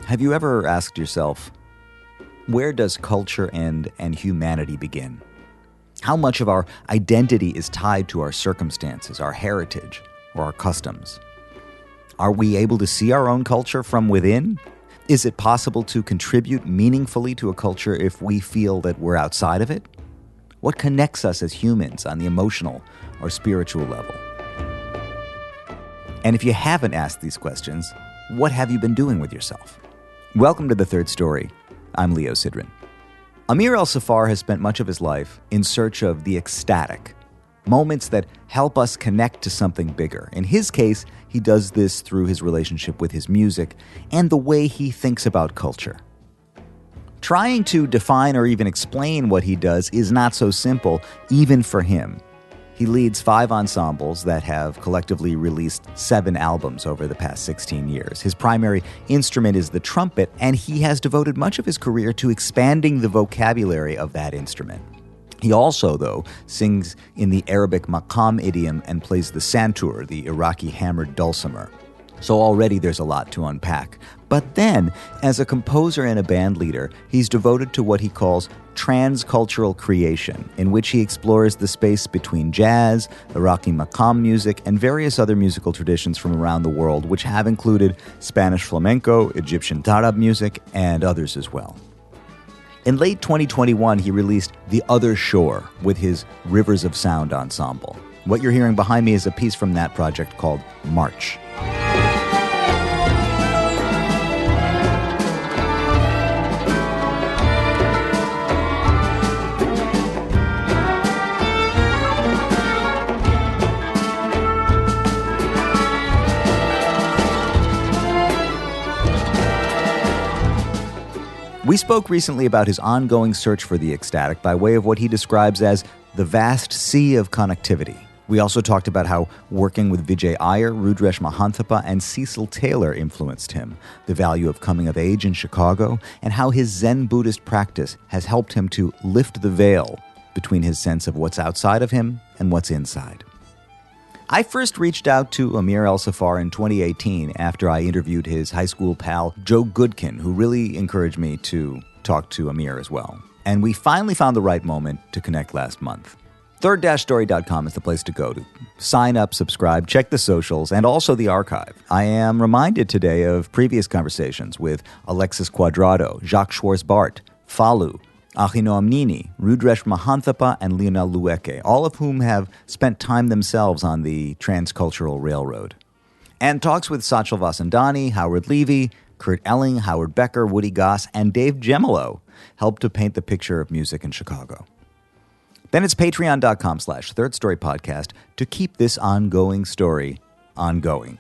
Have you ever asked yourself, where does culture end and humanity begin? How much of our identity is tied to our circumstances, our heritage, or our customs? Are we able to see our own culture from within? Is it possible to contribute meaningfully to a culture if we feel that we're outside of it? What connects us as humans on the emotional or spiritual level? And if you haven't asked these questions, what have you been doing with yourself? Welcome to The Third Story. I'm Leo Sidran. Amir ElSaffar has spent much of his life in search of the ecstatic, moments that help us connect to something bigger. In his case, he does this through his relationship with his music and the way he thinks about culture. Trying to define or even explain what he does is not so simple, even for him. He leads 5 ensembles that have collectively released 7 albums over the past 16 years. His primary instrument is the trumpet, and he has devoted much of his career to expanding the vocabulary of that instrument. He also, though, sings in the Arabic Maqam idiom and plays the santur, the Iraqi hammered dulcimer. So already there's a lot to unpack. But then, as a composer and a band leader, he's devoted to what he calls transcultural creation, in which he explores the space between jazz, Iraqi Maqam music, and various other musical traditions from around the world, which have included Spanish flamenco, Egyptian tarab music, and others as well. In late 2021, he released The Other Shore with his Rivers of Sound ensemble. What you're hearing behind me is a piece from that project called March. We spoke recently about his ongoing search for the ecstatic by way of what he describes as the vast sea of connectivity. We also talked about how working with Vijay Iyer, Rudresh Mahanthappa, and Cecil Taylor influenced him, the value of coming of age in Chicago, and how his Zen Buddhist practice has helped him to lift the veil between his sense of what's outside of him and what's inside. I first reached out to Amir ElSaffar in 2018 after I interviewed his high school pal, Joe Goodkin, who really encouraged me to talk to Amir as well. And we finally found the right moment to connect last month. Third-story.com is the place to go to sign up, subscribe, check the socials, and also the archive. I am reminded today of previous conversations with Alexis Quadrado, Jacques Schwarzbart, Falu, Ahinoam Nini, Rudresh Mahanthappa, and Lionel Lueke, all of whom have spent time themselves on the Transcultural Railroad. And talks with Satchel Vasandani, Howard Levy, Kurt Elling, Howard Becker, Woody Goss, and Dave Gemolo helped to paint the picture of music in Chicago. Then it's patreon.com/Third Story Podcast to keep this ongoing story ongoing.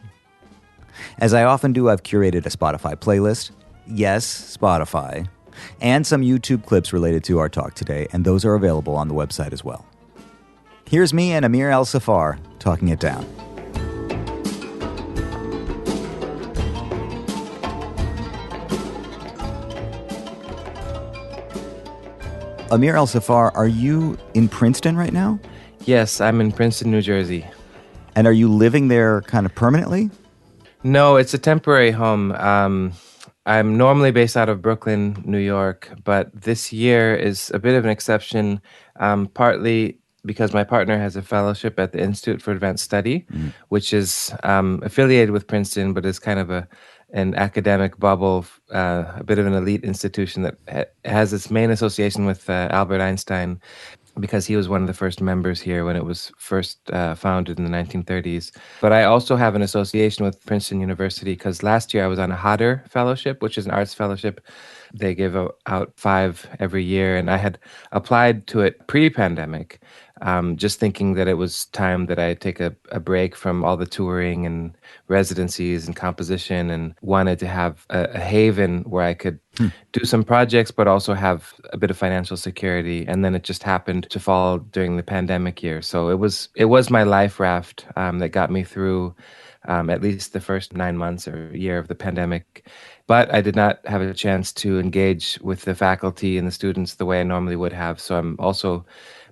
As I often do, I've curated a Spotify playlist. Yes, Spotify. And some YouTube clips related to our talk today, and those are available on the website as well. Here's me and Amir ElSaffar talking it down. Amir ElSaffar, are you in Princeton right now? Yes, I'm in Princeton, New Jersey. And are you living there kind of permanently? No, it's a temporary home. I'm normally based out of Brooklyn, New York, but this year is a bit of an exception, partly because my partner has a fellowship at the Institute for Advanced Study, which is affiliated with Princeton, but is kind of an academic bubble, a bit of an elite institution that has its main association with Albert Einstein, because he was one of the first members here when it was first founded in the 1930s. But I also have an association with Princeton University because last year I was on a Hodder Fellowship, which is an arts fellowship. They give out 5 every year, and I had applied to it pre-pandemic, just thinking that it was time that I take a break from all the touring and residencies and composition, and wanted to have a haven where I could do some projects, but also have a bit of financial security. And then it just happened to fall during the pandemic year. So it was my life raft that got me through at least the first 9 months or year of the pandemic. But I did not have a chance to engage with the faculty and the students the way I normally would have. So I'm also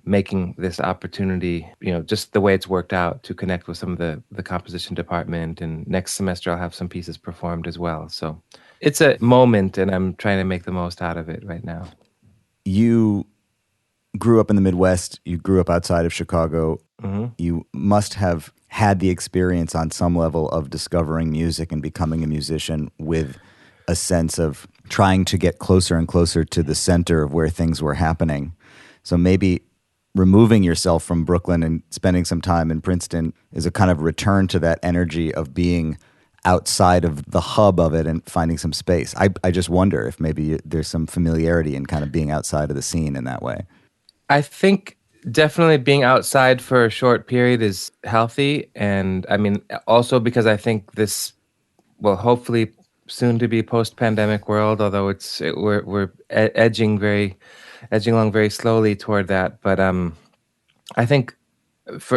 making this opportunity, just the way it's worked out, to connect with some of the composition department. And next semester I'll have some pieces performed as well. So It's a moment, and I'm trying to make the most out of it right now. You grew up in the Midwest. You grew up outside of Chicago. Mm-hmm. You must have had the experience on some level of discovering music and becoming a musician with a sense of trying to get closer and closer to the center of where things were happening. So maybe removing yourself from Brooklyn and spending some time in Princeton is a kind of return to that energy of being outside of the hub of it and finding some space. I just wonder if maybe there's some familiarity in kind of being outside of the scene in that way. I think definitely being outside for a short period is healthy. And I mean, also because I think this will hopefully soon to be post-pandemic world, although we're edging along very slowly toward that. But I think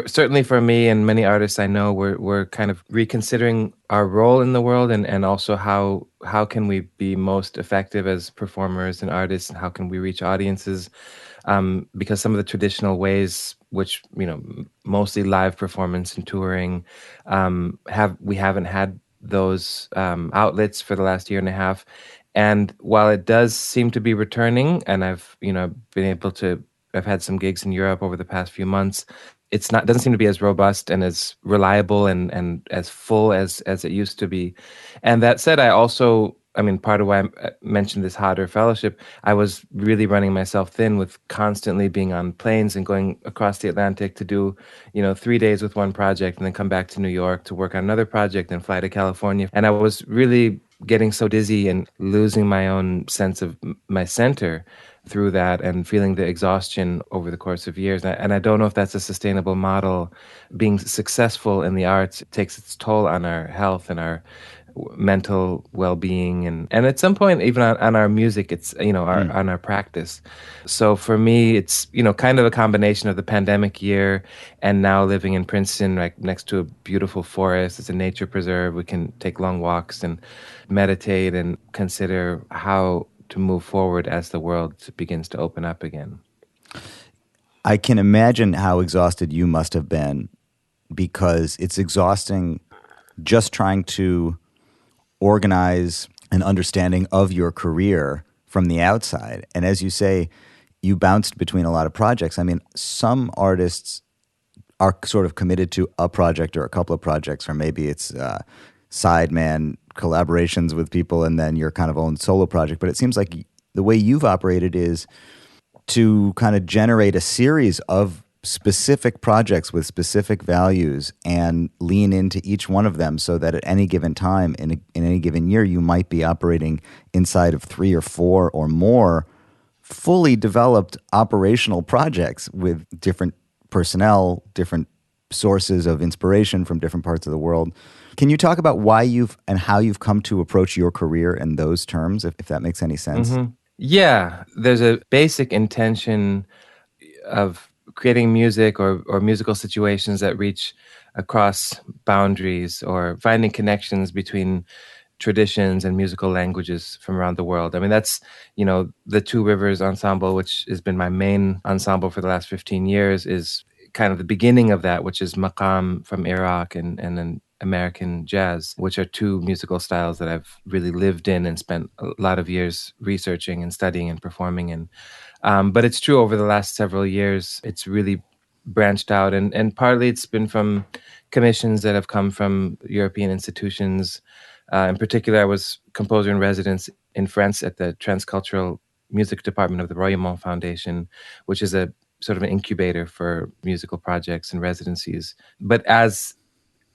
certainly for me and many artists I know, we're kind of reconsidering our role in the world, and also how can we be most effective as performers and artists, and how can we reach audiences, because some of the traditional ways, which mostly live performance and touring, we haven't had those outlets for the last year and a half. And while it does seem to be returning, and I've had some gigs in Europe over the past few months, doesn't seem to be as robust and as reliable and as full as it used to be. And that said, part of why I mentioned this Hodder Fellowship, I was really running myself thin with constantly being on planes and going across the Atlantic to do, 3 days with one project and then come back to New York to work on another project and fly to California. And I was really getting so dizzy and losing my own sense of my center through that, and feeling the exhaustion over the course of years. And I don't know if that's a sustainable model. Being successful in the arts takes its toll on our health and our mental well-being, and at some point even on our music, it's on our practice. So for me, it's kind of a combination of the pandemic year and now living in Princeton, like next to a beautiful forest. It's a nature preserve. We can take long walks and meditate and consider how to move forward as the world begins to open up again. I can imagine how exhausted you must have been, because it's exhausting just trying to organize an understanding of your career from the outside. And as you say, you bounced between a lot of projects. I mean, some artists are sort of committed to a project or a couple of projects, or maybe it's sideman collaborations with people and then your kind of own solo project. But it seems like the way you've operated is to kind of generate a series of specific projects with specific values and lean into each one of them, so that at any given time in any given year, you might be operating inside of 3 or 4 or more fully developed operational projects with different personnel, different sources of inspiration from different parts of the world. Can you talk about why and how you've come to approach your career in those terms, if that makes any sense? Mm-hmm. Yeah, there's a basic intention of creating music or musical situations that reach across boundaries, or finding connections between traditions and musical languages from around the world. I mean, that's, the Two Rivers Ensemble, which has been my main ensemble for the last 15 years, is kind of the beginning of that, which is Maqam from Iraq and then American jazz, which are two musical styles that I've really lived in and spent a lot of years researching and studying and performing in. But it's true, over the last several years, it's really branched out. And partly it's been from commissions that have come from European institutions. In particular, I was composer in residence in France at the transcultural music department of the Holloman Foundation, which is a sort of an incubator for musical projects and residencies. But as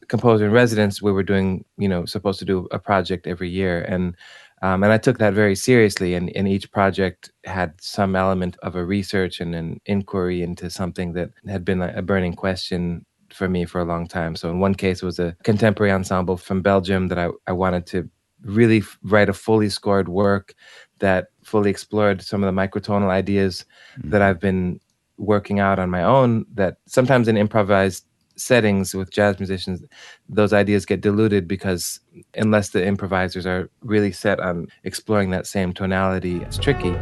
composer in residence, we were doing, supposed to do a project every year. And I took that very seriously. And each project had some element of a research and an inquiry into something that had been a burning question for me for a long time. So in one case, it was a contemporary ensemble from Belgium that I wanted to really write a fully scored work that fully explored some of the microtonal ideas that I've been working out on my own, that sometimes in improvised settings with jazz musicians, those ideas get diluted, because unless the improvisers are really set on exploring that same tonality, it's tricky.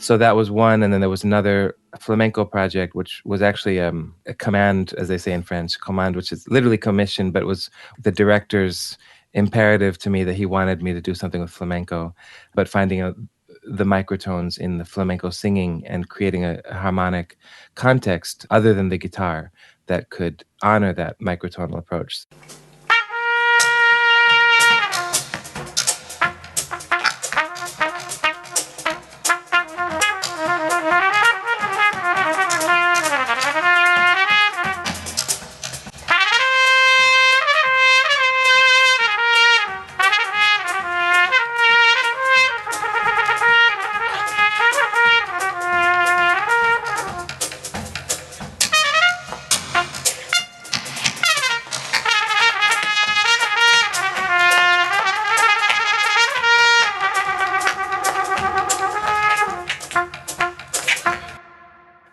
So that was one, and then there was another flamenco project, which was actually a command, as they say in French, command, which is literally commission, but it was the director's imperative to me that he wanted me to do something with flamenco, but finding out the microtones in the flamenco singing and creating a harmonic context other than the guitar that could honor that microtonal approach.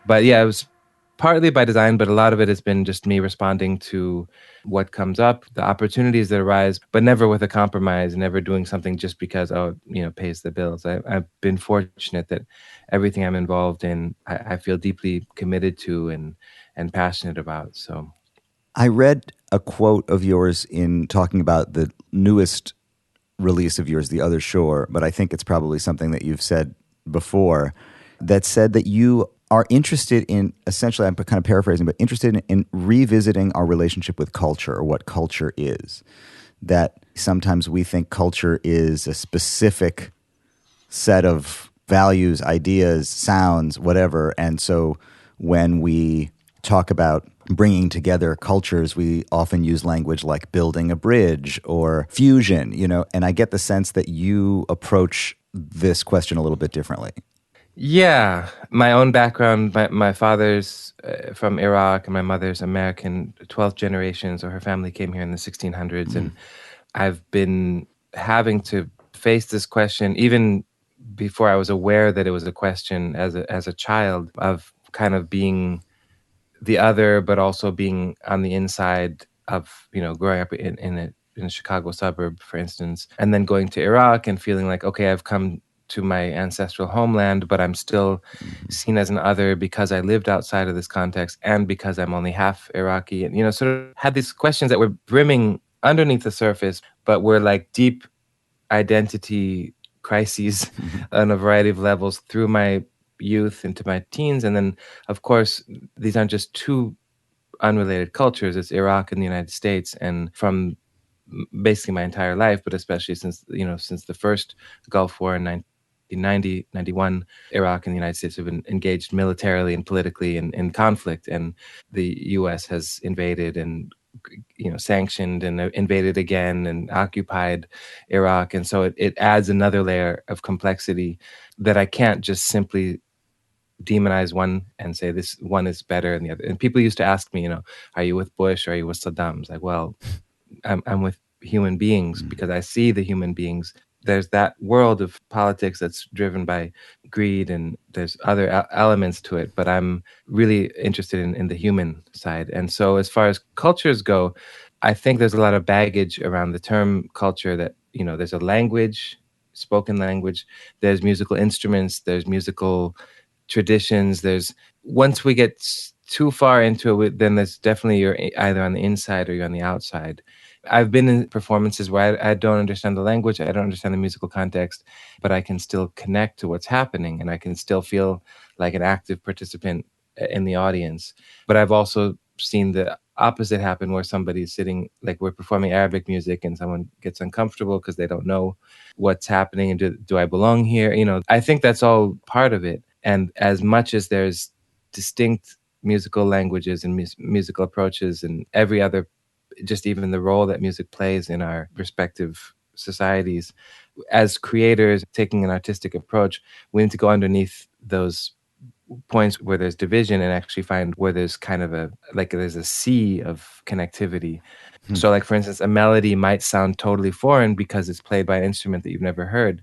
But yeah, it was partly by design, but a lot of it has been just me responding to what comes up, the opportunities that arise, but never with a compromise, never doing something just because, pays the bills. I've been fortunate that everything I'm involved in, I feel deeply committed to and passionate about. So I read a quote of yours in talking about the newest release of yours, The Other Shore, but I think it's probably something that you've said before, that said that you are interested in, essentially, I'm kind of paraphrasing, but interested in revisiting our relationship with culture, or what culture is. That sometimes we think culture is a specific set of values, ideas, sounds, whatever. And so when we talk about bringing together cultures, we often use language like building a bridge or fusion, and I get the sense that you approach this question a little bit differently. Yeah, my own background, my father's from Iraq and my mother's American, 12th generation, so her family came here in the 1600s. And I've been having to face this question even before I was aware that it was a question as a child, of kind of being the other, but also being on the inside of, growing up in a Chicago suburb, for instance, and then going to Iraq and feeling like, okay, I've come to my ancestral homeland, but I'm still seen as an other because I lived outside of this context and because I'm only half Iraqi. And, sort of had these questions that were brimming underneath the surface, but were like deep identity crises on a variety of levels through my youth into my teens. And then, of course, these aren't just two unrelated cultures. It's Iraq and the United States. And from basically my entire life, but especially since the first Gulf War in 1990, 91, Iraq and the United States have been engaged militarily and politically in conflict. And the U.S. has invaded and sanctioned and invaded again and occupied Iraq. And so it adds another layer of complexity that I can't just simply demonize one and say this one is better than the other. And people used to ask me, are you with Bush or are you with Saddam? It's like, well, I'm with human beings because I see the human beings. There's that world of politics that's driven by greed, and there's other elements to it, but I'm really interested in the human side. And so as far as cultures go, I think there's a lot of baggage around the term culture that, there's a language, spoken language, there's musical instruments, there's musical traditions. Once we get too far into it, then there's definitely you're either on the inside or you're on the outside. I've been in performances where I don't understand the language, I don't understand the musical context, but I can still connect to what's happening and I can still feel like an active participant in the audience. But I've also seen the opposite happen, where somebody's sitting, like we're performing Arabic music and someone gets uncomfortable because they don't know what's happening and do I belong here? I think that's all part of it. And as much as there's distinct musical languages and musical approaches and every other, just even the role that music plays in our respective societies, as creators taking an artistic approach, we need to go underneath those points where there's division and actually find where there's kind of there's a sea of connectivity. So like, for instance, a melody might sound totally foreign because it's played by an instrument that you've never heard,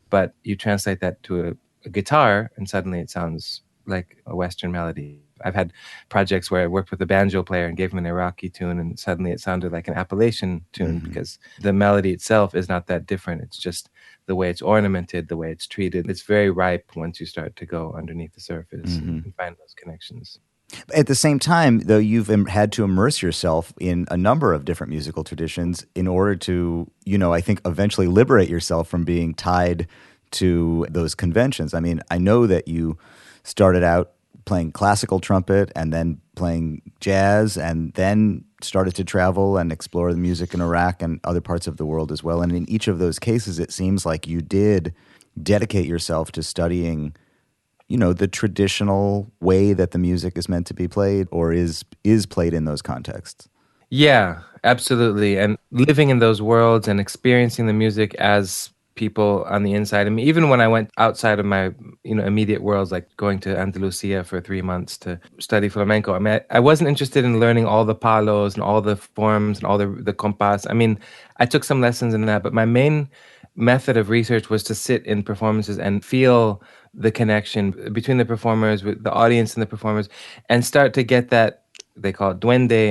but you translate that to a guitar and suddenly it sounds like a Western melody. I've had projects where I worked with a banjo player and gave him an Iraqi tune, and suddenly it sounded like an Appalachian tune because the melody itself is not that different. It's just the way it's ornamented, the way it's treated. It's very ripe once you start to go underneath the surface and find those connections. At the same time, though, you've had to immerse yourself in a number of different musical traditions in order to, I think eventually liberate yourself from being tied to those conventions. I mean, I know that you started out playing classical trumpet and then playing jazz and then started to travel and explore the music in Iraq and other parts of the world as well. And in each of those cases, it seems like you did dedicate yourself to studying the traditional way that the music is meant to be played or is played in those contexts. Yeah, absolutely. And living in those worlds and experiencing the music as people on the inside of me, even when I went outside of my immediate worlds, like going to Andalusia for 3 months to study flamenco. I mean, I wasn't interested in learning all the palos and all the forms and all the compás. I mean, I took some lessons in that, but my main method of research was to sit in performances and feel the connection between the performers, with the audience and the performers, and start to get that, they call it duende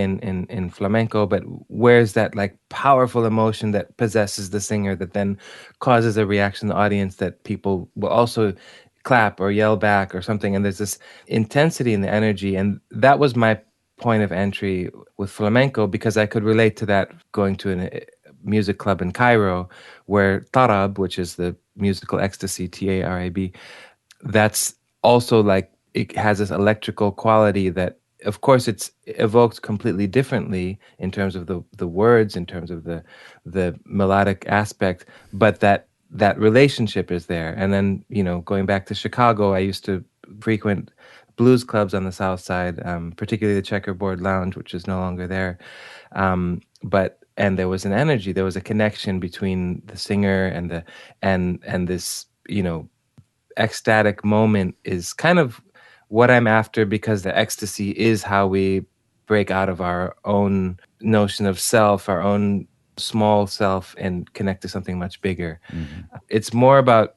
in flamenco, but where's that like powerful emotion that possesses the singer that then causes a reaction in the audience that people will also clap or yell back or something. And there's this intensity in the energy. And that was my point of entry with flamenco, because I could relate to that going to a music club in Cairo where tarab, which is the musical ecstasy, Tarab, that's also like, it has this electrical quality that, of course, it's evoked completely differently in terms of the words, in terms of the melodic aspect, but that relationship is there. And then, going back to Chicago, I used to frequent blues clubs on the South Side, particularly the Checkerboard Lounge, which is no longer there. And there was an energy, there was a connection between the singer and this, ecstatic moment is kind of what I'm after, because the ecstasy is how we break out of our own notion of self, our own small self, and connect to something much bigger. It's more about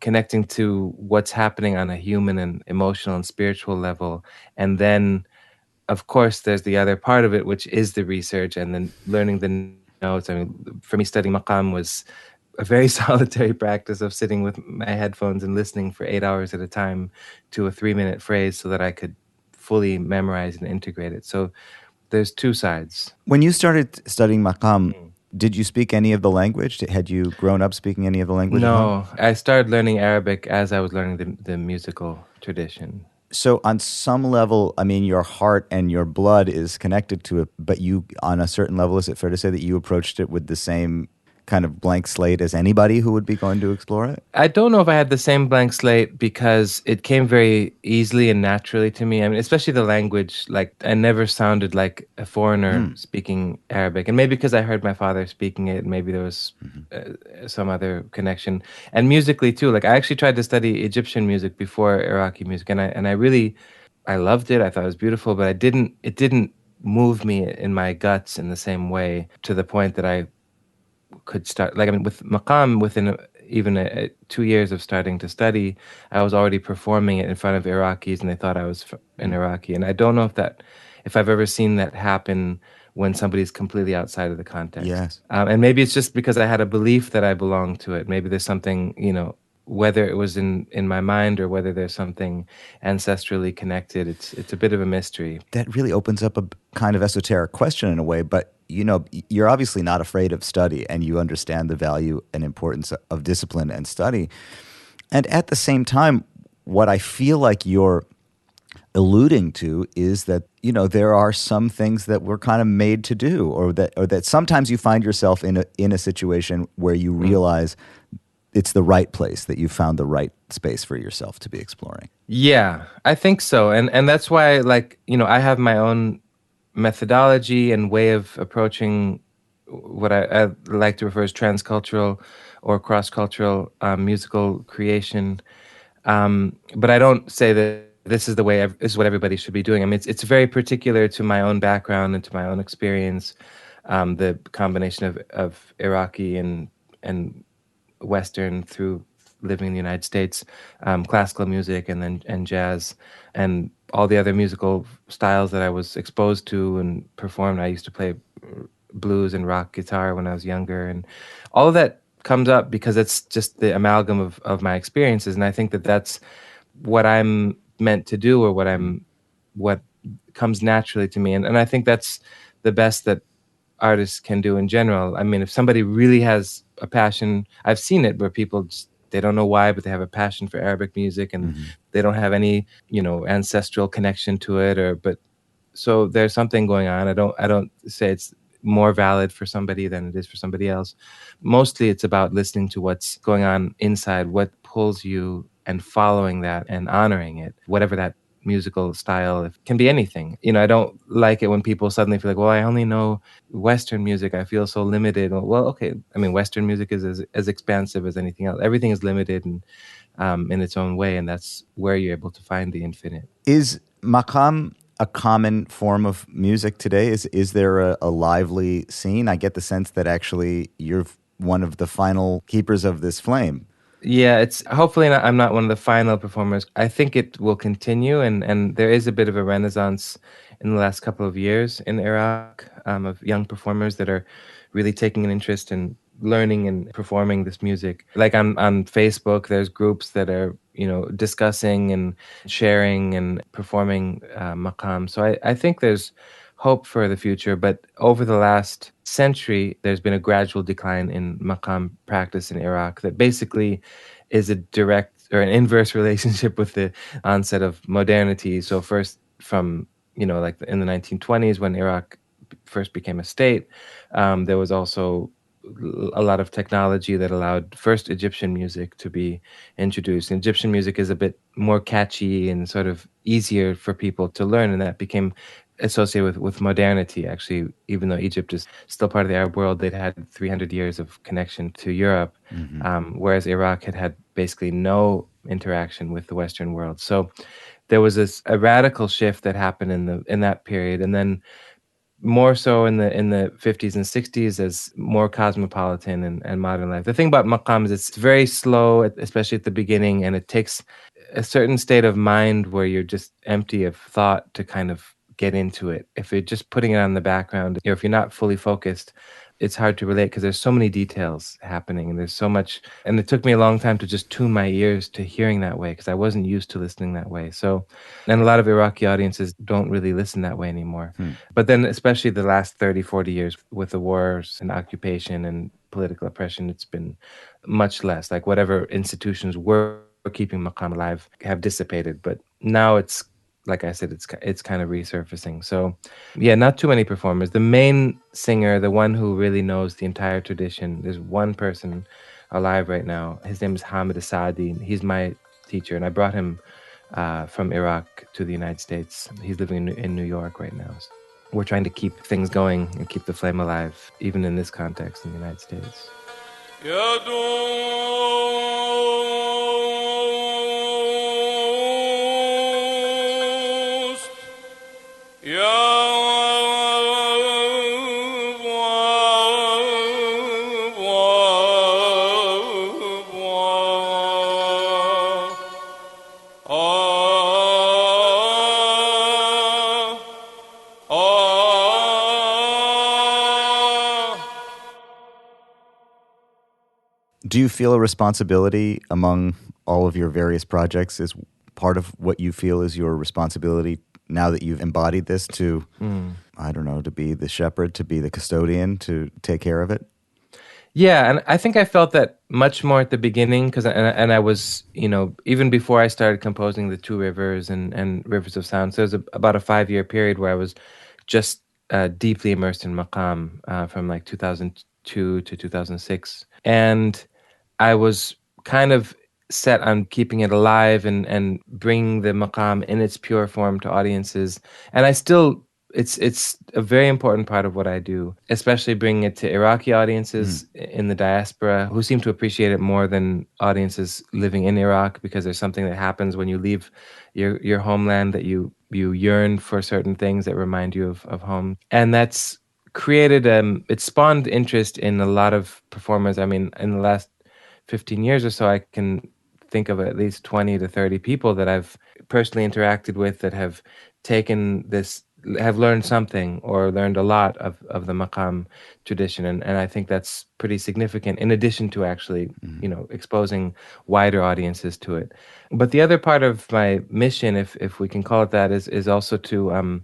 connecting to what's happening on a human and emotional and spiritual level. And then, of course, there's the other part of it, which is the research and then learning the notes. I mean, for me, studying maqam was a very solitary practice of sitting with my headphones and listening for 8 hours at a time to a 3-minute phrase so that I could fully memorize and integrate it. So there's two sides. When you started studying maqam, did you speak any of the language? Had you grown up speaking any of the language at home? No, I started learning Arabic as I was learning the musical tradition. So on some level, I mean, your heart and your blood is connected to it, but you, on a certain level, is it fair to say that you approached it with the same kind of blank slate as anybody who would be going to explore it? I don't know if I had the same blank slate, because it came very easily and naturally to me. I mean, especially the language, like I never sounded like a foreigner speaking Arabic. And maybe because I heard my father speaking it, maybe there was some other connection. And musically too, like I actually tried to study Egyptian music before Iraqi music. And I loved it. I thought it was beautiful, but it didn't move me in my guts in the same way, to the point that I could start, like, I mean, with maqam, within even 2 years of starting to study, I was already performing it in front of Iraqis, and they thought I was an Iraqi. And I don't know if I've ever seen that happen when somebody's completely outside of the context. Yes. And maybe it's just because I had a belief that I belonged to it. Maybe there's something, whether it was in my mind or whether there's something ancestrally connected. It's a bit of a mystery. That really opens up a kind of esoteric question in a way, but you're obviously not afraid of study, and you understand the value and importance of discipline and study. And at the same time, what I feel like you're alluding to is that, there are some things that we're kind of made to do, or that sometimes you find yourself in a situation where you realize it's the right place, that you found the right space for yourself to be exploring. Yeah, I think so. And that's why, like, I have my own methodology and way of approaching what I like to refer as transcultural or cross-cultural musical creation. But I don't say that this is the way, this is what everybody should be doing. I mean, it's very particular to my own background and to my own experience, the combination of Iraqi and Western through living in the United States, classical music and jazz and all the other musical styles that I was exposed to and performed. I used to play blues and rock guitar when I was younger, and all of that comes up because it's just the amalgam of my experiences. And I think that that's what I'm meant to do, or what comes naturally to me. And I think that's the best that artists can do in general. I mean, if somebody really has a passion, I've seen it where people just, they don't know why, but they have a passion for Arabic music and they don't have any, ancestral connection to it, but so there's something going on. I don't say it's more valid for somebody than it is for somebody else. Mostly it's about listening to what's going on inside, what pulls you, and following that and honoring it, whatever that musical style, it can be anything. I don't like it when people suddenly feel like, well, I only know Western music, I feel so limited. Well, okay, I mean, Western music is as expansive as anything else. Everything is limited and in its own way, and that's where you're able to find the infinite. Is maqam a common form of music today? Is there a lively scene? I get the sense that actually you're one of the final keepers of this flame. Yeah, it's hopefully not, I'm not one of the final performers. I think it will continue, and there is a bit of a renaissance in the last couple of years in Iraq, of young performers that are really taking an interest in learning and performing this music. Like on Facebook, there's groups that are discussing and sharing and performing maqam. So I think there's hope for the future, but over the last century, there's been a gradual decline in maqam practice in Iraq that basically is a direct or an inverse relationship with the onset of modernity. So first from, like in the 1920s when Iraq first became a state, there was also a lot of technology that allowed first Egyptian music to be introduced. And Egyptian music is a bit more catchy and sort of easier for people to learn, and that became associated with modernity. Actually, even though Egypt is still part of the Arab world, they'd had 300 years of connection to Europe, whereas Iraq had basically no interaction with the Western world. So there was a radical shift that happened in that period, and then more so in the 50s and 60s as more cosmopolitan and modern life. The thing about maqam is it's very slow, especially at the beginning, and it takes a certain state of mind where you're just empty of thought to kind of get into it. If you're just putting it on the background, or if you're not fully focused, it's hard to relate because there's so many details happening and there's so much. And it took me a long time to just tune my ears to hearing that way because I wasn't used to listening that way. So, and a lot of Iraqi audiences don't really listen that way anymore. But then especially the last 30, 40 years with the wars and occupation and political oppression, it's been much less. Like whatever institutions were keeping maqam alive have dissipated. But now it's, like I said, it's kind of resurfacing. So, yeah, not too many performers. The main singer, the one who really knows the entire tradition, there's one person alive right now. His name is Amir ElSaffar. He's my teacher, and I brought him from Iraq to the United States. He's living in New York right now. So we're trying to keep things going and keep the flame alive, even in this context in the United States. Do you feel a responsibility among all of your various projects? Is part of what you feel is your responsibility now that you've embodied this to, I don't know, to be the shepherd, to be the custodian, to take care of it? Yeah, and I think I felt that much more at the beginning because, and I was, even before I started composing the Two Rivers and Rivers of Sound. So there was about a 5-year period where I was just deeply immersed in maqam from like 2002 to 2006, and I was kind of set on keeping it alive and bringing the maqam in its pure form to audiences. And I still, it's a very important part of what I do, especially bringing it to Iraqi audiences in the diaspora who seem to appreciate it more than audiences living in Iraq, because there's something that happens when you leave your homeland that you yearn for certain things that remind you of home. And that's created, it spawned interest in a lot of performers. I mean, in the last 15 years or so, I can think of at least 20 to 30 people that I've personally interacted with that have taken this, have learned something or learned a lot of the maqam tradition. And I think that's pretty significant in addition to actually, exposing wider audiences to it. But the other part of my mission, if we can call it that, is also to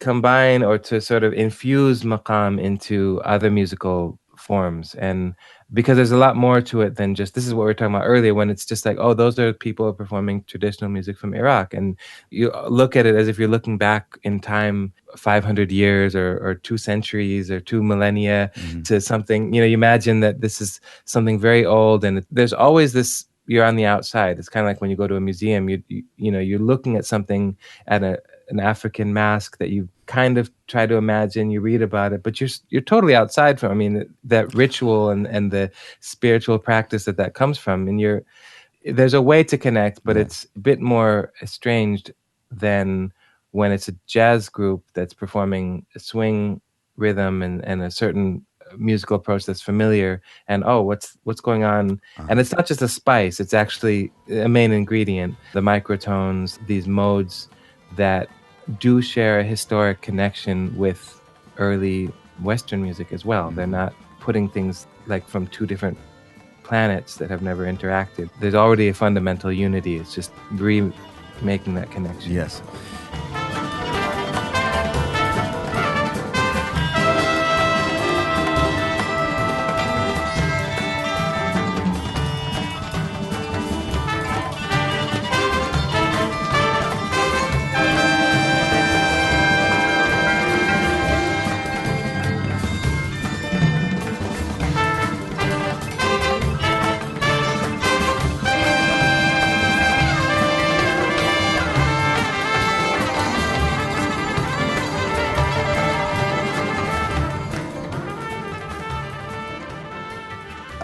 combine or to sort of infuse maqam into other musical forms. And because there's a lot more to it than just, this is what we were talking about earlier, when it's just like, oh, those are people performing traditional music from Iraq. And you look at it as if you're looking back in time 500 years or 2 centuries or 2 millennia to something, you imagine that this is something very old. And there's always this, you're on the outside. It's kind of like when you go to a museum, you're looking at something at an African mask that you kind of try to imagine, you read about it, but you're totally outside from, I mean, that ritual and the spiritual practice that comes from. And there's a way to connect, but it's a bit more estranged than when it's a jazz group that's performing a swing rhythm and a certain musical approach that's familiar, and what's going on. And it's not just a spice, it's actually a main ingredient, the microtones, these modes that do share a historic connection with early Western music as well. They're not putting things like from two different planets that have never interacted. There's already a fundamental unity. It's just making that connection. Yes.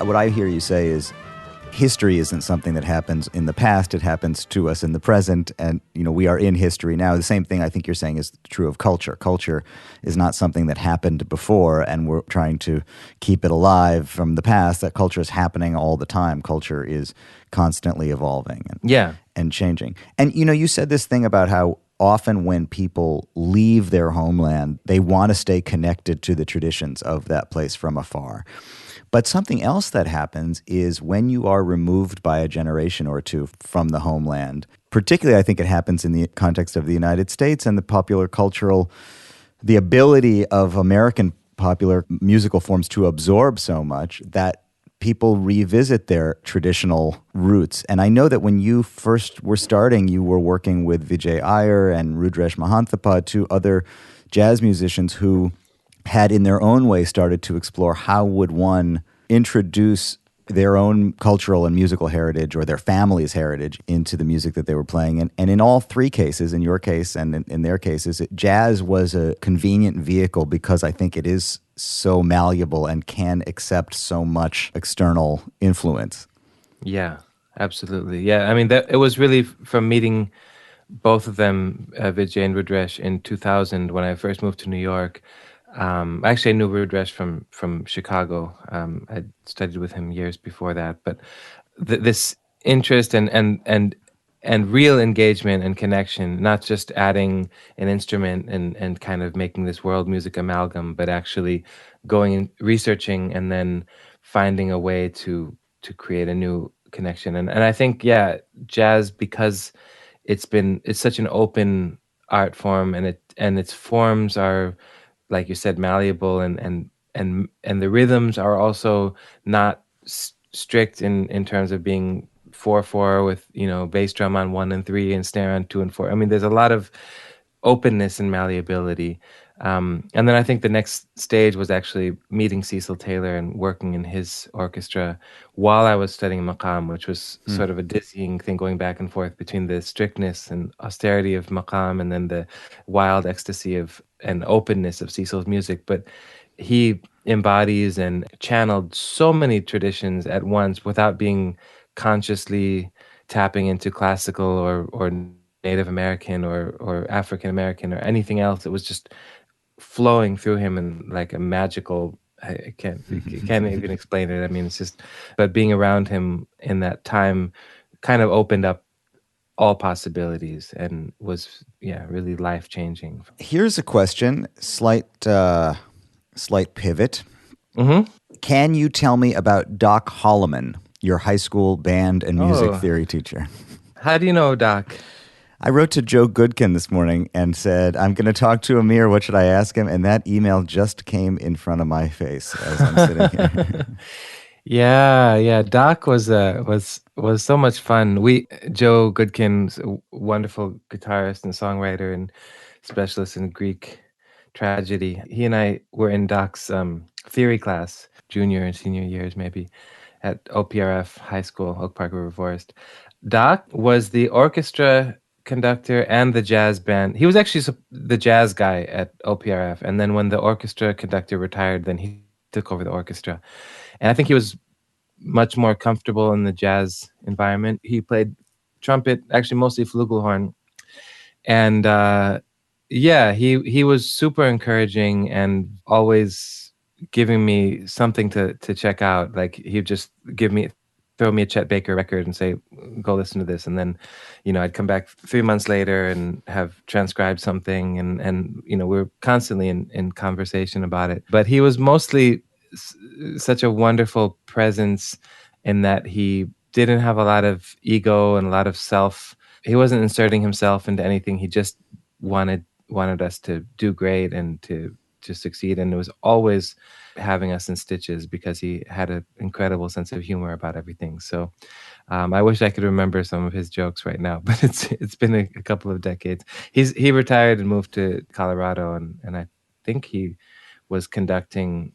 What I hear you say is history isn't something that happens in the past, it happens to us in the present, and we are in history now. The same thing I think you're saying is true of culture. Culture is not something that happened before and we're trying to keep it alive from the past. That culture is happening all the time. Culture is constantly evolving and changing. And you said this thing about how often when people leave their homeland, they want to stay connected to the traditions of that place from afar. But something else that happens is when you are removed by a generation or two from the homeland, particularly I think it happens in the context of the United States and the ability of American popular musical forms to absorb so much that people revisit their traditional roots. And I know that when you first were starting, you were working with Vijay Iyer and Rudresh Mahanthappa, two other jazz musicians who had in their own way started to explore how would one introduce their own cultural and musical heritage or their family's heritage into the music that they were playing. And in all three cases, in your case and in their cases, jazz was a convenient vehicle because I think it is so malleable and can accept so much external influence. Yeah, absolutely. Yeah, I mean, it was really from meeting both of them, Vijay and Rudresh, in 2000 when I first moved to New York. Actually, I knew Rudresh from Chicago. I studied with him years before that. But this interest and real engagement and connection, not just adding an instrument and kind of making this world music amalgam, but actually going and researching and then finding a way to create a new connection. And I think, jazz, because it's such an open art form and its forms are, like you said, malleable and the rhythms are also not strict in terms of being 4/4 with bass drum on 1 and 3 and snare on 2 and 4. I mean, there's a lot of openness and malleability. And then I think the next stage was actually meeting Cecil Taylor and working in his orchestra while I was studying maqam, which was sort of a dizzying thing, going back and forth between the strictness and austerity of maqam and then the wild ecstasy and openness of Cecil's music. But he embodies and channeled so many traditions at once without being consciously tapping into classical or Native American or African American or anything else. It was just flowing through him in like a magical, I can't even explain it. I mean, it's just, but being around him in that time kind of opened up all possibilities and was, yeah, really life-changing. Here's a question, slight pivot. Mm-hmm. Can you tell me about Doc Holloman, your high school band and music Oh, theory teacher? how do you know, Doc? I wrote to Joe Goodkin this morning and said, I'm going to talk to Amir. What should I ask him? And that email just came in front of my face as I'm sitting here. Yeah. Doc was so much fun. Joe Goodkin's a wonderful guitarist and songwriter and specialist in Greek tragedy. He and I were in Doc's theory class, junior and senior years maybe, at OPRF High School, Oak Park River Forest. Doc was the orchestra conductor and the jazz band. He was actually the jazz guy at OPRF, and then when the orchestra conductor retired, then he took over the orchestra. And I think he was much more comfortable in the jazz environment. He played trumpet, actually mostly flugelhorn, and yeah, he was super encouraging and always giving me something to check out. Like he'd just throw me a Chet Baker record and say, "Go listen to this," and then, I'd come back 3 months later and have transcribed something, and we were constantly in conversation about it. But he was mostly such a wonderful presence in that he didn't have a lot of ego and a lot of self. He wasn't inserting himself into anything. He just wanted us to do great and to succeed, and it was always having us in stitches because he had an incredible sense of humor about everything. So I wish I could remember some of his jokes right now, but it's been a couple of decades. He retired and moved to Colorado, and I think he was conducting.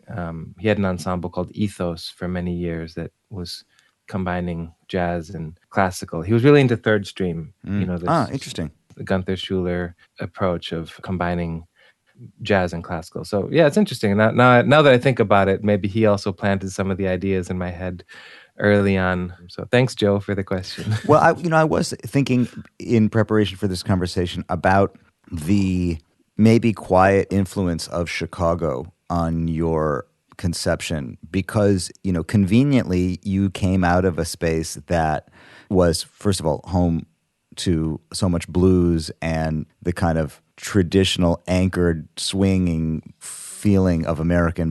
He had an ensemble called Ethos for many years that was combining jazz and classical. He was really into third stream. Interesting. The Gunther Schuller approach of combining jazz and classical. So yeah, it's interesting. Now that I think about it, maybe he also planted some of the ideas in my head early on. So thanks, Joe, for the question. Well, I was thinking in preparation for this conversation about the maybe quiet influence of Chicago on your conception because, conveniently you came out of a space that was, first of all, home to so much blues and the kind of traditional anchored swinging feeling of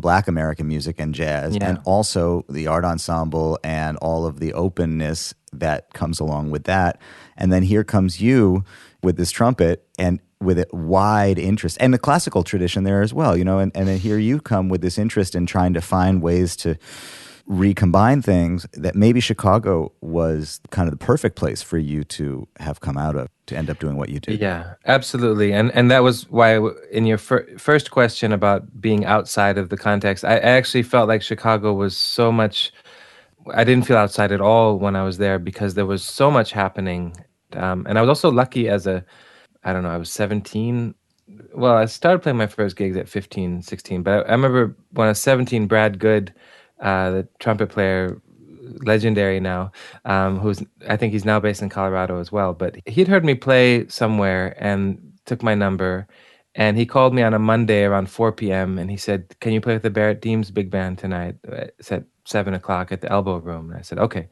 Black American music and jazz, Yeah. and also the art ensemble and all of the openness that comes along with that. And then here comes you with this trumpet and with a wide interest and the classical tradition there as well, and then here you come with this interest in trying to find ways to recombine things that maybe Chicago was kind of the perfect place for you to have come out of to end up doing what you did. Yeah, absolutely. And that was why in your first question about being outside of the context, I actually felt like Chicago was so much, I didn't feel outside at all when I was there because there was so much happening. And I was also lucky I don't know, I was 17. Well, I started playing my first gigs at 15, 16. But I remember when I was 17, Brad Good, the trumpet player, legendary now, I think he's now based in Colorado as well. But he'd heard me play somewhere and took my number. And he called me on a Monday around 4 p.m. and he said, "Can you play with the Barrett Deems big band tonight?" It's at 7 o'clock at the Elbow Room. And I said, "Okay."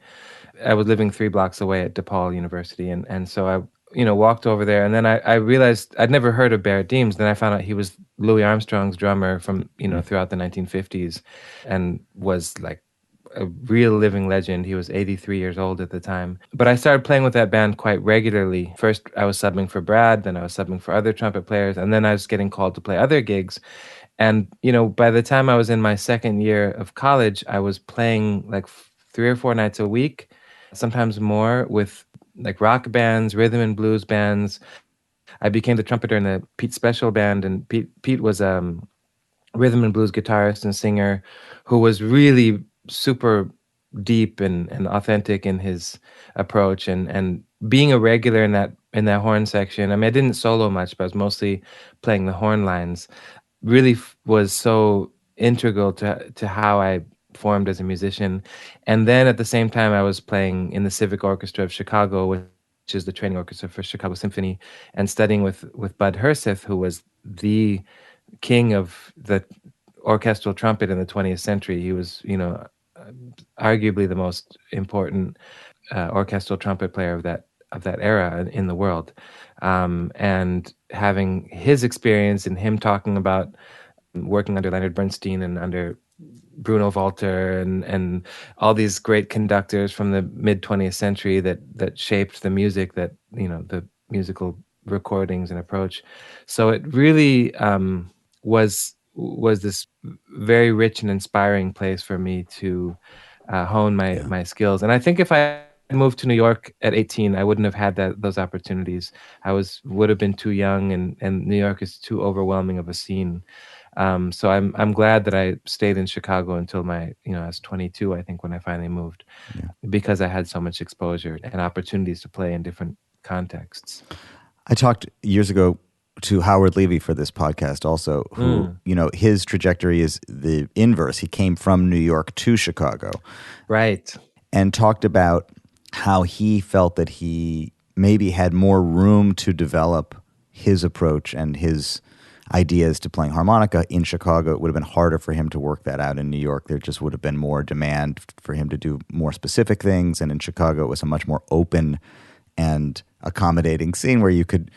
I was living 3 blocks away at DePaul University. And so I walked over there, and then I realized I'd never heard of Barrett Deems. Then I found out he was Louis Armstrong's drummer from, throughout the 1950s and was like a real living legend. He was 83 years old at the time. But I started playing with that band quite regularly. First, I was subbing for Brad, then I was subbing for other trumpet players, and then I was getting called to play other gigs. And, by the time I was in my second year of college, I was playing like 3 or 4 nights a week, sometimes more, with like rock bands, rhythm and blues bands. I became the trumpeter in the Pete Special band, and Pete was rhythm and blues guitarist and singer who was really super deep and authentic in his approach, and being a regular in that horn section. I mean, I didn't solo much, but I was mostly playing the horn lines. Really was so integral to how I formed as a musician. And then at the same time, I was playing in the Civic Orchestra of Chicago, which is the training orchestra for Chicago Symphony, and studying with Bud Herseth, who was the king of the orchestral trumpet in the 20th century. He was, arguably the most important orchestral trumpet player of that era in the world. And having his experience and him talking about working under Leonard Bernstein and under Bruno Walter and all these great conductors from the mid 20th century that shaped the music, that the musical recordings and approach. So it really was this very rich and inspiring place for me to hone Yeah. my skills. And I think if I moved to New York at 18, I wouldn't have had those opportunities. Would have been too young, and New York is too overwhelming of a scene. So I'm glad that I stayed in Chicago until I was 22, I think, when I finally moved, Yeah. because I had so much exposure and opportunities to play in different contexts. I talked years ago to Howard Levy for this podcast also, who, his trajectory is the inverse. He came from New York to Chicago. Right. And talked about how he felt that he maybe had more room to develop his approach and his ideas to playing harmonica in Chicago. It would have been harder for him to work that out in New York. There just would have been more demand for him to do more specific things. And in Chicago, it was a much more open and accommodating scene where you could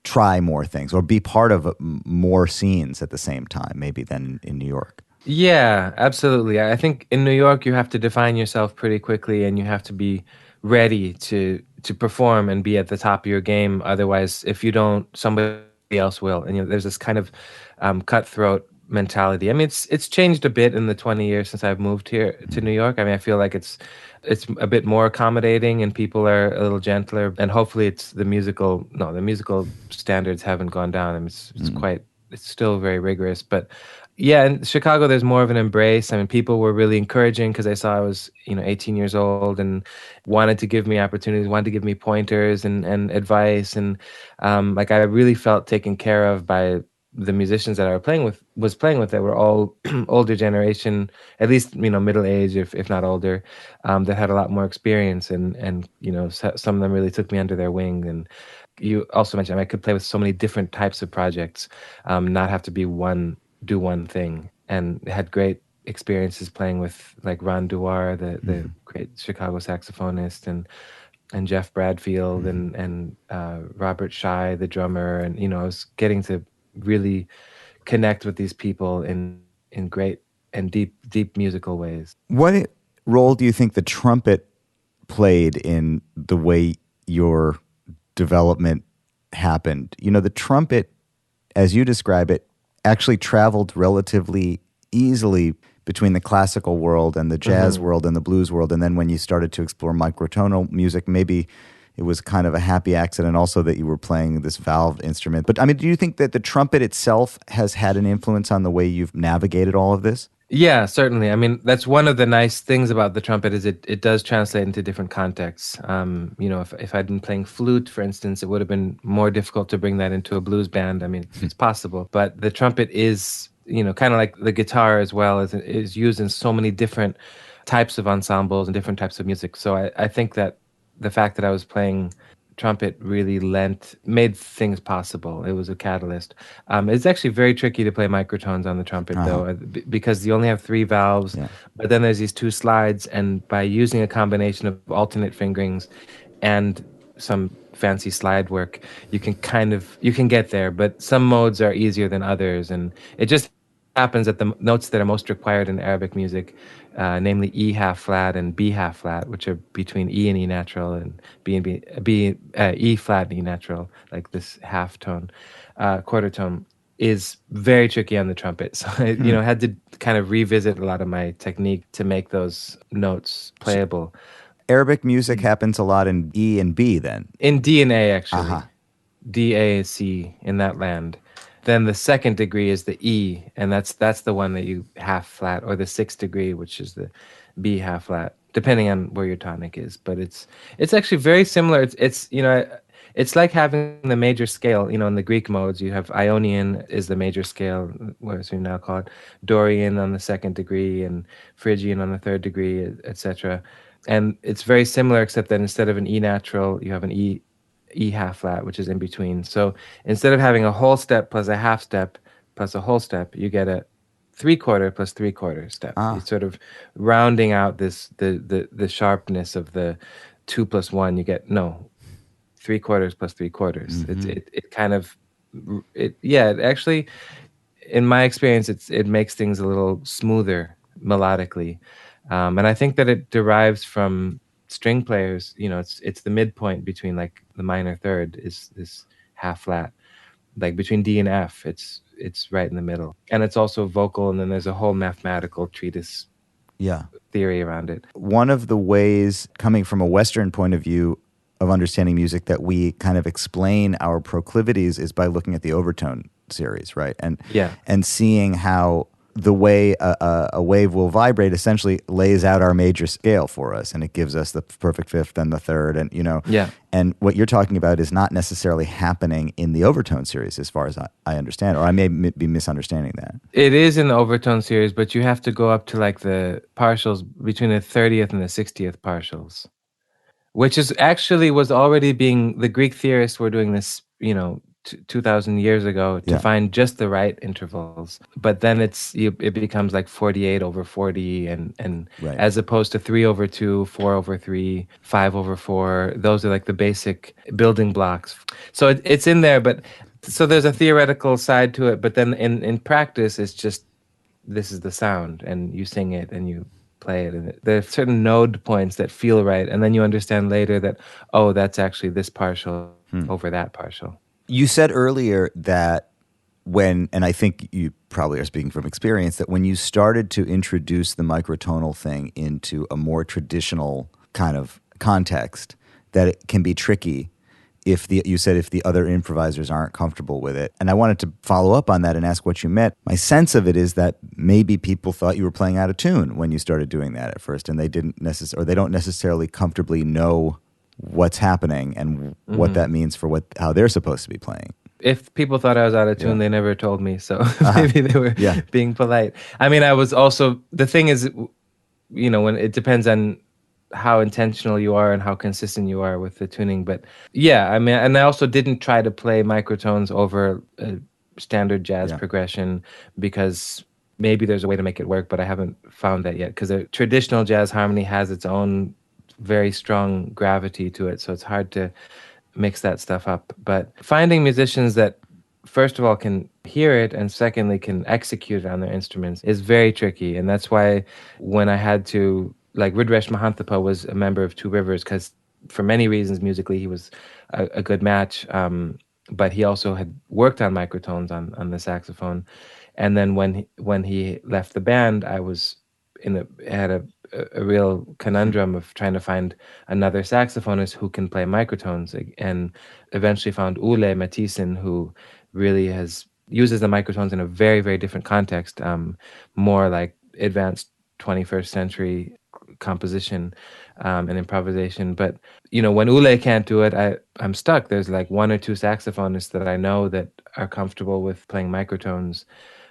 try more things or be part of more scenes at the same time, maybe, than in New York. Yeah, absolutely. I think in New York you have to define yourself pretty quickly, and you have to be ready to perform and be at the top of your game. Otherwise, if you don't, somebody else will. And there's this kind of cutthroat mentality. I mean, it's changed a bit in the 20 years since I've moved here to New York. I mean, I feel like it's a bit more accommodating and people are a little gentler. And hopefully, the musical standards haven't gone down. I mean, it's still very rigorous, but yeah, in Chicago, there's more of an embrace. I mean, people were really encouraging because they saw I was, 18 years old and wanted to give me opportunities, wanted to give me pointers and advice. And like I really felt taken care of by the musicians that I was playing with that were all older generation, at least, middle age, if not older, that had a lot more experience. And some of them really took me under their wing. And you also mentioned I could play with so many different types of projects, not have to do one thing, and had great experiences playing with like Ron Dewar, the great Chicago saxophonist, and Jeff Bradfield and Robert Shai, the drummer, and I was getting to really connect with these people in great and deep musical ways. What role do you think the trumpet played in the way your development happened? The trumpet, as you describe it, actually traveled relatively easily between the classical world and the jazz world and the blues world. And then when you started to explore microtonal music, maybe it was kind of a happy accident also that you were playing this valve instrument. But I mean, do you think that the trumpet itself has had an influence on the way you've navigated all of this? Yeah, certainly. I mean, that's one of the nice things about the trumpet is it does translate into different contexts. If I'd been playing flute, for instance, it would have been more difficult to bring that into a blues band. I mean, it's possible, but the trumpet is, kind of like the guitar as well, is used in so many different types of ensembles and different types of music. So I think that the fact that I was playing trumpet really made things possible. It was a catalyst. It's actually very tricky to play microtones on the trumpet, though, because you only have 3 valves, but then there's these 2 slides, and by using a combination of alternate fingerings and some fancy slide work, you can get there, but some modes are easier than others, and it just happens that the notes that are most required in Arabic music, namely E half flat and B half flat, which are between E and E natural, and E flat and E natural, like this half tone, quarter tone, is very tricky on the trumpet. So I, had to kind of revisit a lot of my technique to make those notes playable. Arabic music happens a lot in E and B then? In D and A, actually. D, A, is C in that land. Then the second degree is the E, and that's the one that you half flat, or the 6th degree, which is the B half flat, depending on where your tonic is. But it's actually very similar. It's like having the major scale. In the Greek modes, you have Ionian is the major scale, as we now call it, Dorian on the 2nd degree, and Phrygian on the 3rd degree, etc. And it's very similar, except that instead of an E natural, you have an E half flat, which is in between. So instead of having a whole step plus a half step plus a whole step, you get a three-quarter plus three-quarter step. It's Ah. sort of rounding out the sharpness of the 2 plus 1. You get no three-quarters plus three-quarters. Mm-hmm. It kind of it actually, in my experience, it makes things a little smoother melodically, and I think that it derives from string players. It's the midpoint between like the minor third is this half flat, like between D and F. It's right in the middle, and it's also vocal, and then there's a whole mathematical treatise Yeah. theory around it. One of the ways, coming from a Western point of view of understanding music, that we kind of explain our proclivities is by looking at the Overtone series, right? Yeah. And seeing how the way a wave will vibrate essentially lays out our major scale for us, and it gives us the perfect fifth and the third, and Yeah. And what you're talking about is not necessarily happening in the Overtone series, as far as I understand, or I may be misunderstanding that. It is in the Overtone series, but you have to go up to like the partials between the 30th and the 60th partials, which is actually was already being, the Greek theorists were doing this, 2,000 years ago to Yeah. find just the right intervals. But then it becomes like 48 over 40, and Right. as opposed to 3 over 2, 4 over 3, 5 over 4. Those are like the basic building blocks. So it's in there, but so there's a theoretical side to it. But then in practice, it's just, this is the sound, and you sing it and you play it, and there are certain node points that feel right, and then you understand later that, oh, that's actually this partial over that partial. You said earlier that and I think you probably are speaking from experience, that when you started to introduce the microtonal thing into a more traditional kind of context, that it can be tricky if the other improvisers aren't comfortable with it. And I wanted to follow up on that and ask what you meant. My sense of it is that maybe people thought you were playing out of tune when you started doing that at first, and they don't necessarily comfortably know what's happening and what that means for how they're supposed to be playing. If people thought I was out of tune, Yeah. they never told me. So maybe they were Yeah. being polite. I mean, I was also, the thing is, when it depends on how intentional you are and how consistent you are with the tuning. But yeah, I mean, and I also didn't try to play microtones over a standard jazz Yeah. progression, because maybe there's a way to make it work, but I haven't found that yet, because a traditional jazz harmony has its own very strong gravity to it. So it's hard to mix that stuff up. But finding musicians that, first of all, can hear it, and secondly, can execute it on their instruments is very tricky. And that's why when I had to, like, Rudresh Mahantapa was a member of Two Rivers, because for many reasons musically he was a good match, but he also had worked on microtones on the saxophone. And then when he left the band, I was had a real conundrum of trying to find another saxophonist who can play microtones, and eventually found Ule Matisen, who really uses the microtones in a very, very different context, more like advanced 21st century composition and improvisation. But when Ule can't do it, I'm stuck. There's like one or two saxophonists that I know that are comfortable with playing microtones.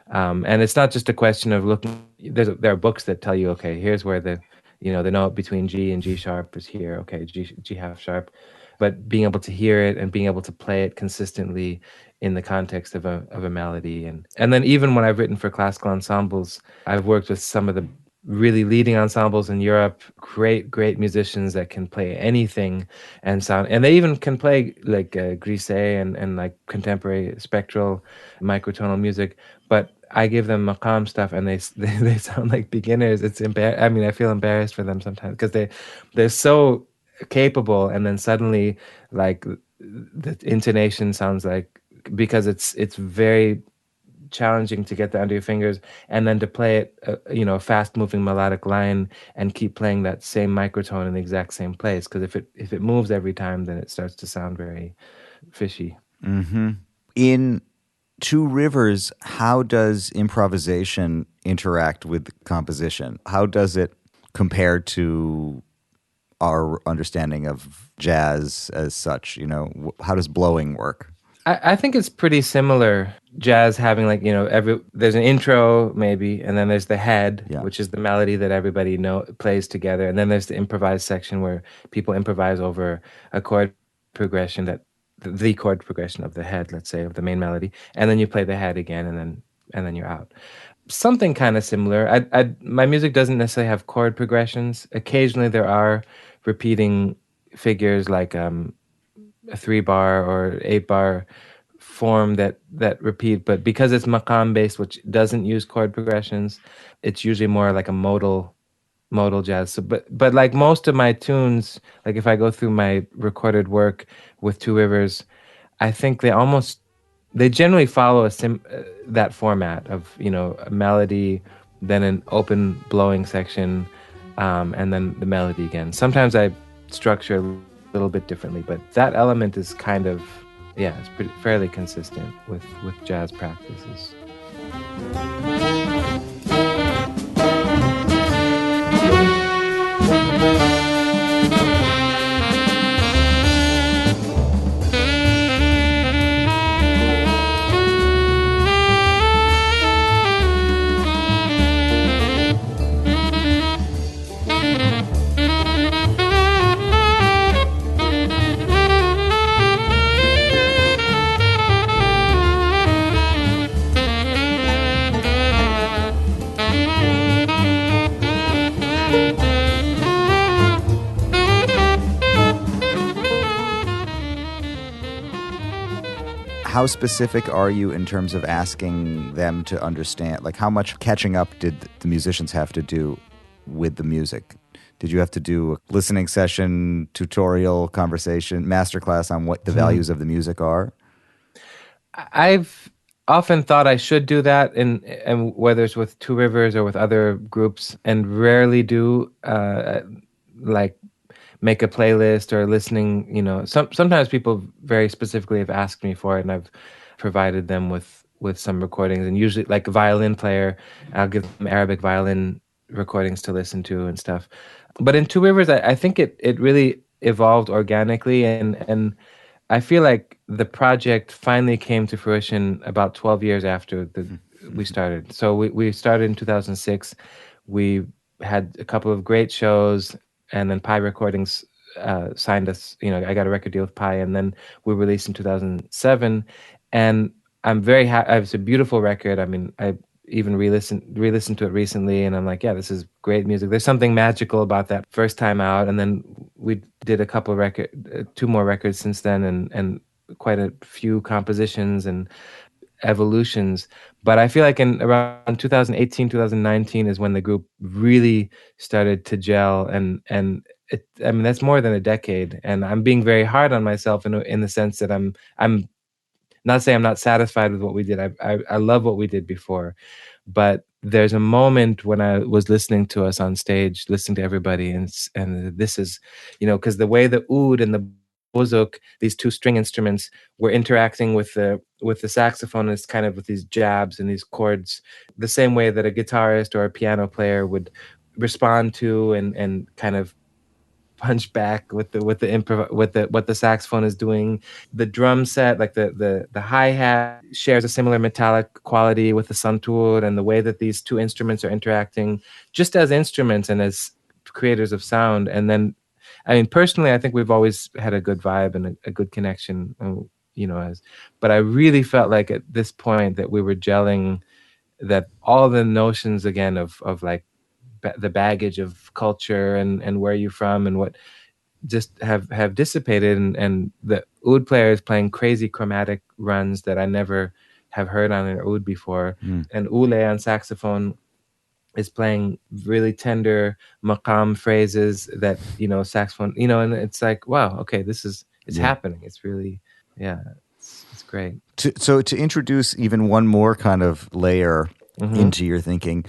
And it's not just a question of looking. There are books that tell you, okay, here's where the note between G and G sharp is here. Okay, G half sharp. But being able to hear it and being able to play it consistently in the context of a melody, and then even when I've written for classical ensembles, I've worked with some of the really leading ensembles in Europe, great musicians that can play anything and sound, and they even can play like Grisset and like contemporary spectral microtonal music. But I give them Maqam stuff, and they sound like beginners. It's I mean, I feel embarrassed for them sometimes, because they're so capable, and then suddenly, like, the intonation sounds like, because it's very challenging to get that under your fingers, and then to play it, a fast moving melodic line, and keep playing that same microtone in the exact same place, because if it moves every time, then it starts to sound very fishy. In Two Rivers, how does improvisation interact with composition? How does it compare to our understanding of jazz as such? How does blowing work? I think it's pretty similar. Jazz having, like, there's an intro maybe, and then there's the head, Yeah. which is the melody that everybody plays together, and then there's the improvised section where people improvise over a chord progression, the chord progression of the head, let's say, of the main melody, and then you play the head again, and then you're out. something kind of similar. My music doesn't necessarily have chord progressions. Occasionally there are repeating figures like a 3 bar or 8 bar form that repeat, but because it's maqam based, which doesn't use chord progressions, it's usually more like a modal jazz. So, but like most of my tunes, like if I go through my recorded work with Two Rivers, I think they generally follow that format of, a melody, then an open blowing section, and then the melody again. Sometimes I structure a little bit differently, but that element is kind of, yeah, it's fairly consistent with jazz practices. How specific are you in terms of asking them to understand? Like, how much catching up did the musicians have to do with the music? Did you have to do a listening session, tutorial, conversation, masterclass on what the values of the music are? I've often thought I should do that, and whether it's with Two Rivers or with other groups, and rarely do, like make a playlist or listening. Sometimes people very specifically have asked me for it, and I've provided them with some recordings. And usually, like a violin player, I'll give them Arabic violin recordings to listen to and stuff. But in Two Rivers, I think it really evolved organically, and I feel like the project finally came to fruition about 12 years after we started. So we started in 2006. We had a couple of great shows, and then Pi Recordings signed us. I got a record deal with Pi, and then we released in 2007. And I'm very happy. It's a beautiful record. I mean, I even re-listened to it recently, and I'm like, yeah, this is great music. There's something magical about that first time out, and then we did a couple two more records since then, and quite a few compositions and evolutions. But I feel like in around 2018, 2019 is when the group really started to gel, and I mean, that's more than a decade, and I'm being very hard on myself in the sense that I'm not saying I'm not satisfied with what we did. I love what we did before, but there's a moment when I was listening to us on stage, listening to everybody, and this is, because the way the oud and the bozuk, these two string instruments, were interacting with the saxophonist, kind of with these jabs and these chords, the same way that a guitarist or a piano player would respond to and kind of punch back with the improv, with what the saxophone is doing. The drum set, like the hi-hat, shares a similar metallic quality with the santur, and the way that these two instruments are interacting just as instruments and as creators of sound. And then, I mean, personally, I think we've always had a good vibe and a good connection, but I really felt like at this point that we were gelling, that all the notions again of like the baggage of culture and where you're from and what just have dissipated, and the oud player is playing crazy chromatic runs that I never have heard on an oud before, and Ule on saxophone is playing really tender maqam phrases that saxophone, and it's like, wow, okay, it's happening. It's really, yeah, it's great. So to introduce even one more kind of layer into your thinking,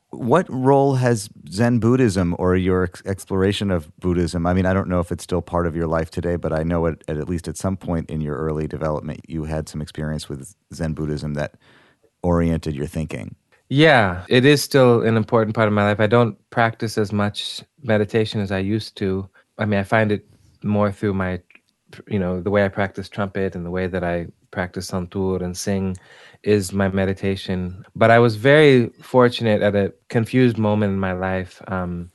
what role has Zen Buddhism or your exploration of Buddhism? I mean, I don't know if it's still part of your life today, but I know at least at some point in your early development, you had some experience with Zen Buddhism that oriented your thinking. Yeah, it is still an important part of my life. I don't practice as much meditation as I used to. I mean, I find it more through my, the way I practice trumpet and the way that I practice santur and sing is my meditation. But I was very fortunate at a confused moment in my life when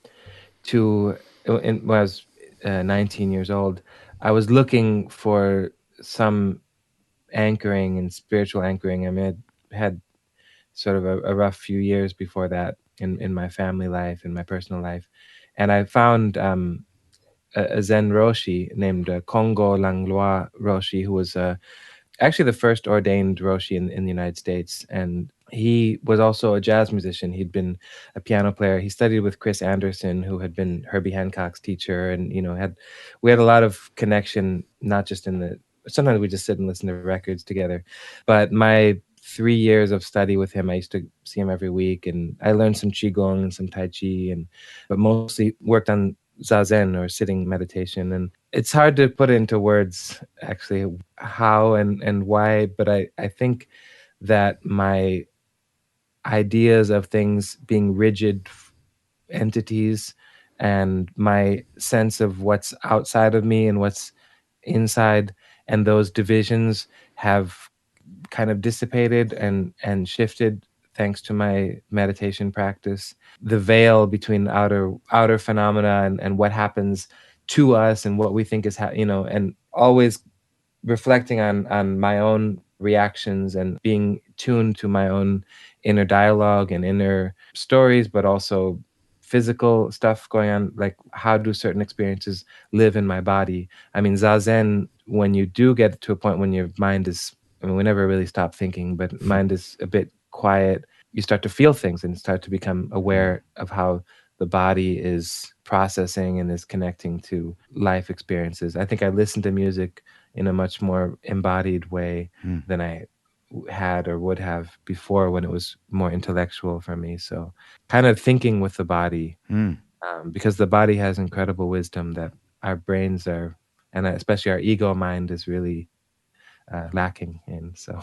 I was 19 years old. I was looking for some anchoring and spiritual anchoring. I mean, I had sort of a rough few years before that in my family life, in my personal life. And I found a Zen Roshi named Kongo Langlois Roshi, who was actually the first ordained Roshi in the United States. And he was also a jazz musician. He'd been a piano player. He studied with Chris Anderson, who had been Herbie Hancock's teacher. And, we had a lot of connection, not just sometimes we just sit and listen to records together. But my 3 years of study with him, I used to see him every week, and I learned some Qigong and some Tai Chi, but mostly worked on Zazen, or sitting meditation. And it's hard to put into words actually how and why, but I think that my ideas of things being rigid entities, and my sense of what's outside of me and what's inside, and those divisions have kind of dissipated and shifted thanks to my meditation practice. The veil between outer phenomena and what happens to us and what we think is and always reflecting on my own reactions and being tuned to my own inner dialogue and inner stories, but also physical stuff going on, like how do certain experiences live in my body. I mean, Zazen, when you do get to a point when your mind is, I mean, we never really stop thinking, but mind is a bit quiet, you start to feel things and start to become aware of how the body is processing and is connecting to life experiences. I think I listen to music in a much more embodied way than I had or would have before, when it was more intellectual for me. So kind of thinking with the body, because the body has incredible wisdom that our brains are, and especially our ego mind, is really lacking in. So.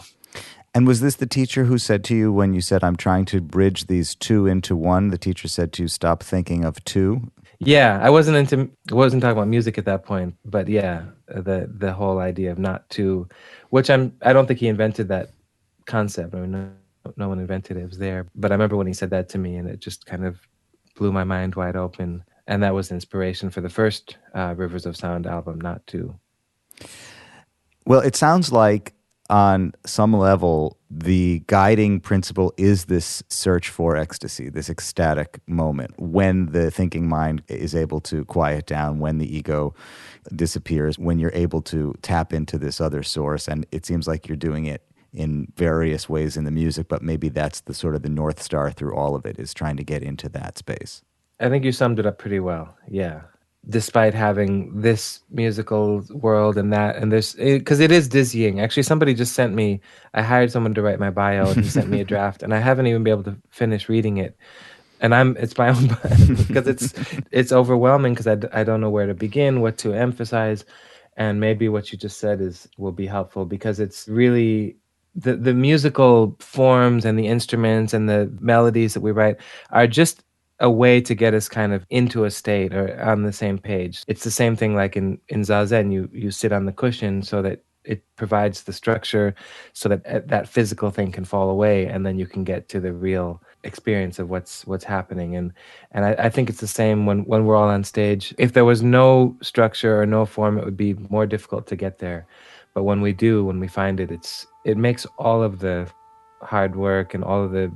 And was this the teacher who said to you, when you said, I'm trying to bridge these two into one, the teacher said to you, stop thinking of two? Yeah, I wasn't talking about music at that point, but yeah, the whole idea of not to, which I don't think he invented that concept. I mean, no one invented it. It was there. But I remember when he said that to me, and it just kind of blew my mind wide open. And that was inspiration for the first Rivers of Sound album, Not To. Well, it sounds like on some level, the guiding principle is this search for ecstasy, this ecstatic moment, when the thinking mind is able to quiet down, when the ego disappears, when you're able to tap into this other source. And it seems like you're doing it in various ways in the music, but maybe that's the sort of the North Star through all of it, is trying to get into that space. I think you summed it up pretty well. Yeah. Despite having this musical world and that, and this, because it is dizzying. Actually, somebody just sent me, I hired someone to write my bio, and he sent me a draft, and I haven't even been able to finish reading it. And it's my own, because it's overwhelming, because I don't know where to begin, what to emphasize. And maybe what you just said will be helpful, because it's really the musical forms and the instruments and the melodies that we write are just a way to get us kind of into a state or on the same page. It's the same thing like in Zazen, you sit on the cushion so that it provides the structure so that that physical thing can fall away, and then you can get to the real experience of what's happening. And I think it's the same when we're all on stage. If there was no structure or no form, it would be more difficult to get there. But when we find it, it makes all of the hard work and all of the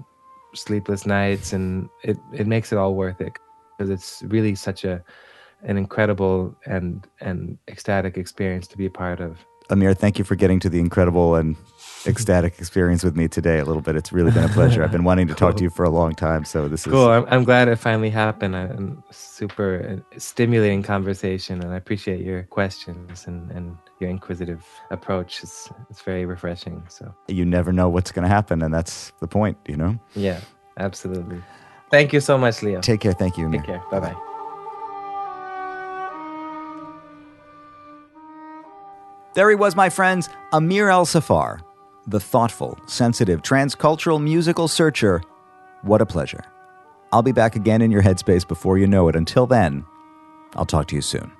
sleepless nights, and it makes it all worth it, because it's really such an incredible and ecstatic experience to be a part of. Amir, thank you for getting to the incredible and ecstatic experience with me today a little bit. It's really been a pleasure. I've been wanting to talk to you for a long time, so this is... Cool. I'm glad it finally happened. Super stimulating conversation, and I appreciate your questions and your inquisitive approach. It's very refreshing. So you never know what's going to happen, and that's the point, you know? Yeah, absolutely. Thank you so much, Leo. Take care. Thank you, Amir. Take care. Bye-bye. There he was, my friends, Amir ElSaffar, the thoughtful, sensitive, transcultural musical searcher. What a pleasure. I'll be back again in your headspace before you know it. Until then, I'll talk to you soon.